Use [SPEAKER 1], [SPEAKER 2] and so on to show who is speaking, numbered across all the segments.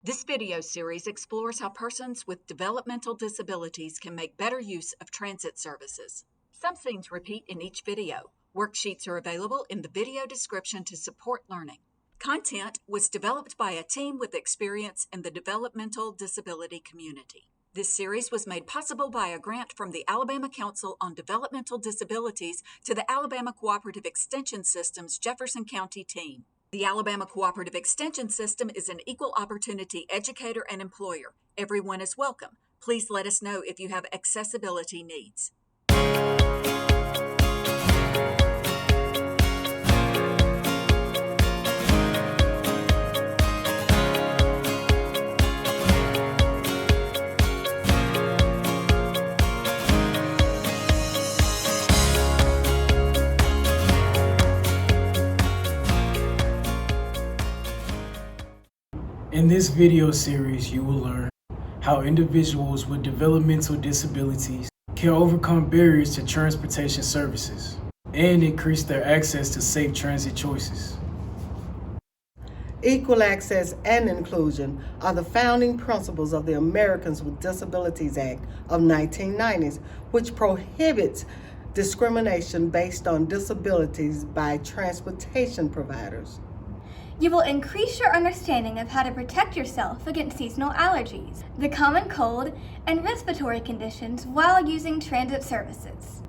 [SPEAKER 1] This video series explores how persons with developmental disabilities can make better use of transit services. Some scenes repeat in each video. Worksheets are available in the video description to support learning. Content was developed by a team with experience in the developmental disability community. This series was made possible by a grant from the Alabama Council on Developmental Disabilities to the Alabama Cooperative Extension System's Jefferson County team. The Alabama Cooperative Extension System is an equal opportunity educator and employer. Everyone is welcome. Please let us know if you have accessibility needs.
[SPEAKER 2] In this video series, you will learn how individuals with developmental disabilities can overcome barriers to transportation services and increase their access to safe transit choices.
[SPEAKER 3] Equal access and inclusion are the founding principles of the Americans with Disabilities Act of 1990s, which prohibits discrimination based on disabilities by transportation providers.
[SPEAKER 4] You will increase your understanding of how to protect yourself against seasonal allergies, the common cold, and respiratory conditions while using transit services.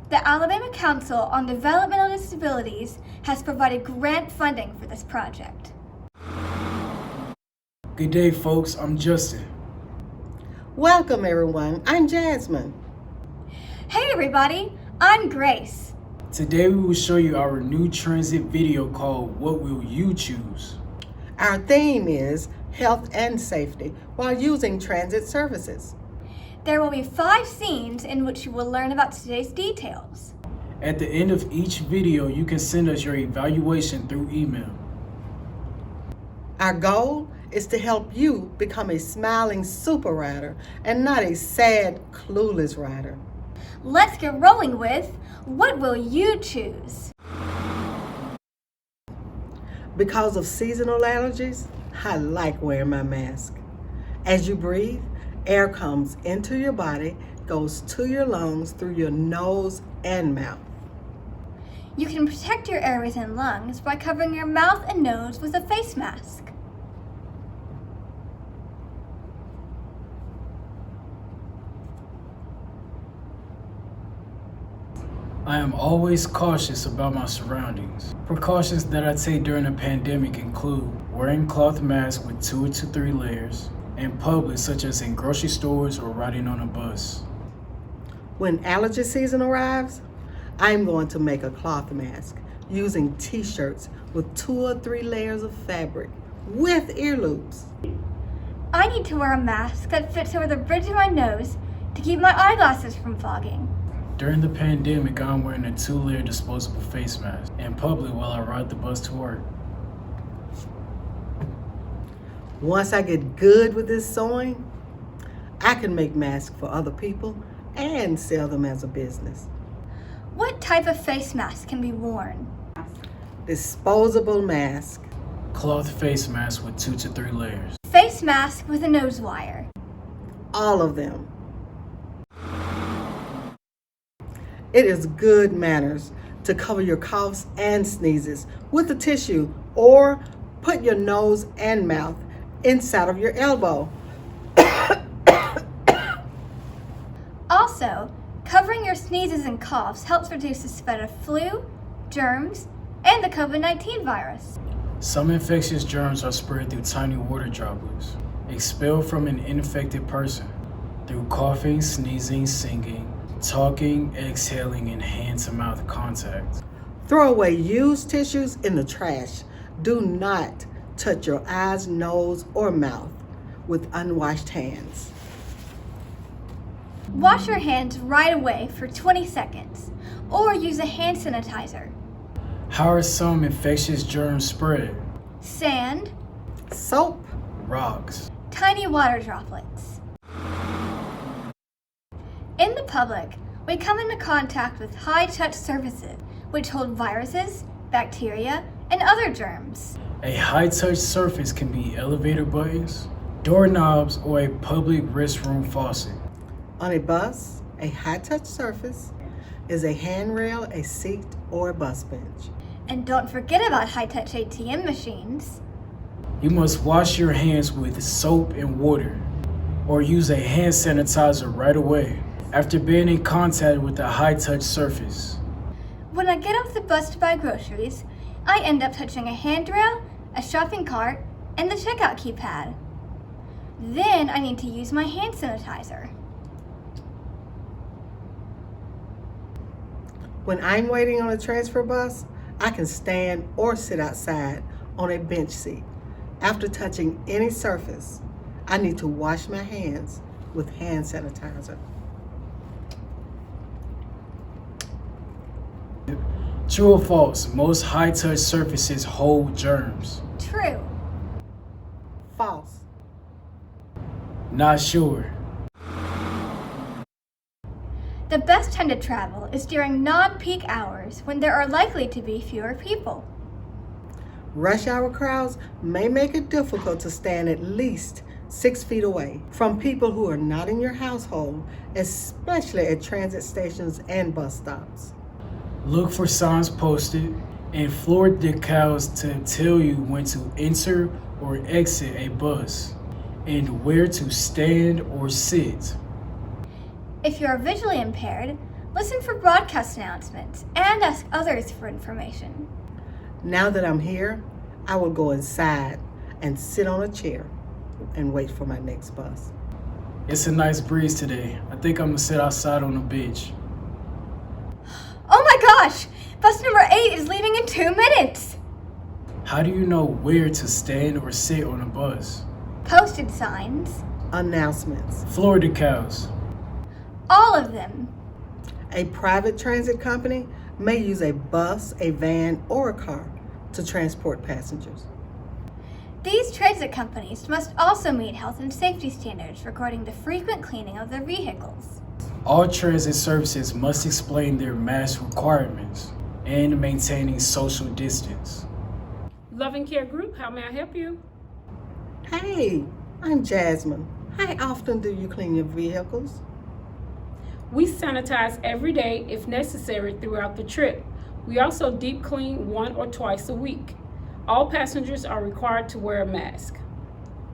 [SPEAKER 4] The Alabama Council on Developmental Disabilities has provided grant funding for this project.
[SPEAKER 2] Good day, folks. I'm Justin.
[SPEAKER 3] Welcome, everyone. I'm Jasmine.
[SPEAKER 4] Hey, everybody. I'm Grace.
[SPEAKER 2] Today we will show you our new transit video called What Will You Choose?
[SPEAKER 3] Our theme is health and safety while using transit services.
[SPEAKER 4] There will be 5 scenes in which you will learn about today's details.
[SPEAKER 2] At the end of each video, you can send us your evaluation through email.
[SPEAKER 3] Our goal is to help you become a smiling super rider and not a sad, clueless rider.
[SPEAKER 4] Let's get rolling with What Will You Choose?
[SPEAKER 3] Because of seasonal allergies, I like wearing my mask. As you breathe, air comes into your body, goes to your lungs through your nose and mouth.
[SPEAKER 4] You can protect your airways and lungs by covering your mouth and nose with a face mask.
[SPEAKER 2] I am always cautious about my surroundings. Precautions that I take during a pandemic include wearing cloth masks with 2 to 3 layers in public, such as in grocery stores or riding on a bus.
[SPEAKER 3] When allergy season arrives, I'm going to make a cloth mask using t-shirts with 2 or 3 layers of fabric with ear loops.
[SPEAKER 4] I need to wear a mask that fits over the bridge of my nose to keep my eyeglasses from fogging.
[SPEAKER 2] During the pandemic, I'm wearing a 2-layer disposable face mask in public while I ride the bus to work.
[SPEAKER 3] Once I get good with this sewing, I can make masks for other people and sell them as a business.
[SPEAKER 4] What type of face mask can be worn?
[SPEAKER 3] Disposable mask.
[SPEAKER 2] Cloth face mask with 2 to 3 layers.
[SPEAKER 4] Face mask with a nose wire.
[SPEAKER 3] All of them. It is good manners to cover your coughs and sneezes with a tissue or put your nose and mouth inside of your elbow.
[SPEAKER 4] Also, covering your sneezes and coughs helps reduce the spread of flu, germs, and the COVID-19 virus.
[SPEAKER 2] Some infectious germs are spread through tiny water droplets, expelled from an infected person through coughing, sneezing, singing, talking, exhaling, and hand-to-mouth contact.
[SPEAKER 3] Throw away used tissues in the trash. Do not touch your eyes, nose, or mouth with unwashed hands.
[SPEAKER 4] Wash your hands right away for 20 seconds, or use a hand sanitizer.
[SPEAKER 2] How are some infectious germs spread?
[SPEAKER 4] Sand,
[SPEAKER 3] Soap.
[SPEAKER 2] Rocks.
[SPEAKER 4] tiny water droplets. In the public, we come into contact with high-touch surfaces, which hold viruses, bacteria, and other germs.
[SPEAKER 2] A high-touch surface can be elevator buttons, doorknobs, or a public restroom faucet.
[SPEAKER 3] On a bus, a high-touch surface is a handrail, a seat, or a bus bench.
[SPEAKER 4] And don't forget about high-touch ATM machines.
[SPEAKER 2] You must wash your hands with soap and water, or use a hand sanitizer right away after being in contact with a high-touch surface.
[SPEAKER 4] When I get off the bus to buy groceries, I end up touching a handrail, a shopping cart, and the checkout keypad. Then I need to use my hand sanitizer.
[SPEAKER 3] When I'm waiting on a transfer bus, I can stand or sit outside on a bench seat. After touching any surface, I need to wash my hands with hand sanitizer.
[SPEAKER 2] True or false? Most high-touch surfaces hold germs.
[SPEAKER 4] True.
[SPEAKER 3] False.
[SPEAKER 2] Not sure.
[SPEAKER 4] The best time to travel is during non-peak hours when there are likely to be fewer people.
[SPEAKER 3] Rush hour crowds may make it difficult to stand at least 6 feet away from people who are not in your household, especially at transit stations and bus stops.
[SPEAKER 2] Look for signs posted and floor decals to tell you when to enter or exit a bus and where to stand or sit.
[SPEAKER 4] If you are visually impaired, listen for broadcast announcements and ask others for information.
[SPEAKER 3] Now that I'm here, I will go inside and sit on a chair and wait for my next bus.
[SPEAKER 2] It's a nice breeze today. I think I'm gonna sit outside on the bench.
[SPEAKER 4] Oh my gosh! Bus number 8 is leaving in 2 minutes!
[SPEAKER 2] How do you know where to stand or sit on a bus?
[SPEAKER 4] Posted signs.
[SPEAKER 3] Announcements.
[SPEAKER 2] Floor decals.
[SPEAKER 4] All of them.
[SPEAKER 3] A private transit company may use a bus, a van, or a car to transport passengers.
[SPEAKER 4] These transit companies must also meet health and safety standards regarding the frequent cleaning of their vehicles.
[SPEAKER 2] All transit services must explain their mask requirements and maintaining social distance.
[SPEAKER 5] Loving Care Group, how may I help you?
[SPEAKER 3] Hey, I'm Jasmine. How often do you clean your vehicles?
[SPEAKER 5] We sanitize every day if necessary throughout the trip. We also deep clean 1 or twice a week. All passengers are required to wear a mask.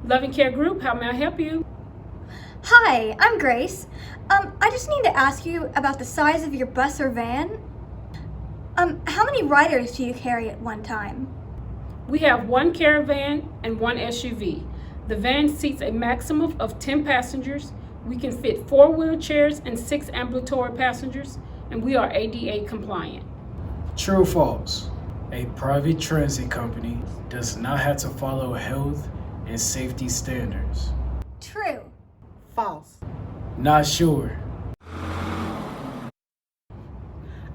[SPEAKER 5] Loving Care Group, how may I help you?
[SPEAKER 4] Hi, I'm Grace. I just need to ask you about the size of your bus or van. How many riders do you carry at one time?
[SPEAKER 5] We have 1 caravan and 1 SUV. The van seats a maximum of 10 passengers. We can fit 4 wheelchairs and 6 ambulatory passengers, and we are ADA compliant.
[SPEAKER 2] True or false? A private transit company does not have to follow health and safety standards.
[SPEAKER 4] True.
[SPEAKER 3] False.
[SPEAKER 2] Not sure.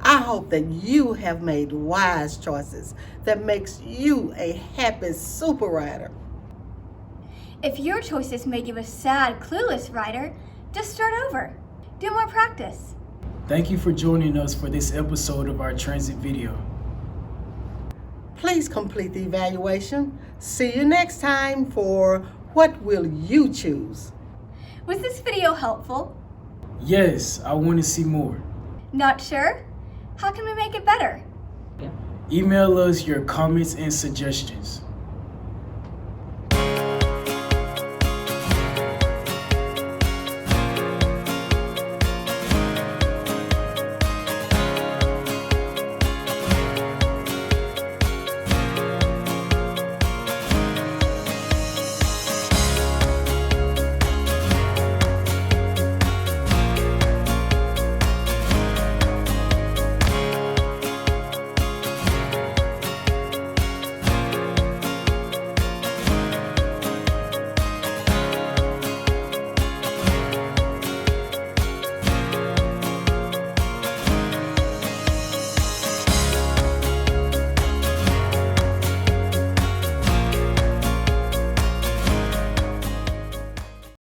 [SPEAKER 3] I hope that you have made wise choices that makes you a happy super rider.
[SPEAKER 4] If your choices made you a sad, clueless rider, just start over. Do more practice.
[SPEAKER 2] Thank you for joining us for this episode of our transit video.
[SPEAKER 3] Please complete the evaluation. See you next time for What Will You Choose?
[SPEAKER 4] Was this video helpful?
[SPEAKER 2] Yes, I want to see more.
[SPEAKER 4] Not sure? How can we make it better?
[SPEAKER 2] Email us your comments and suggestions.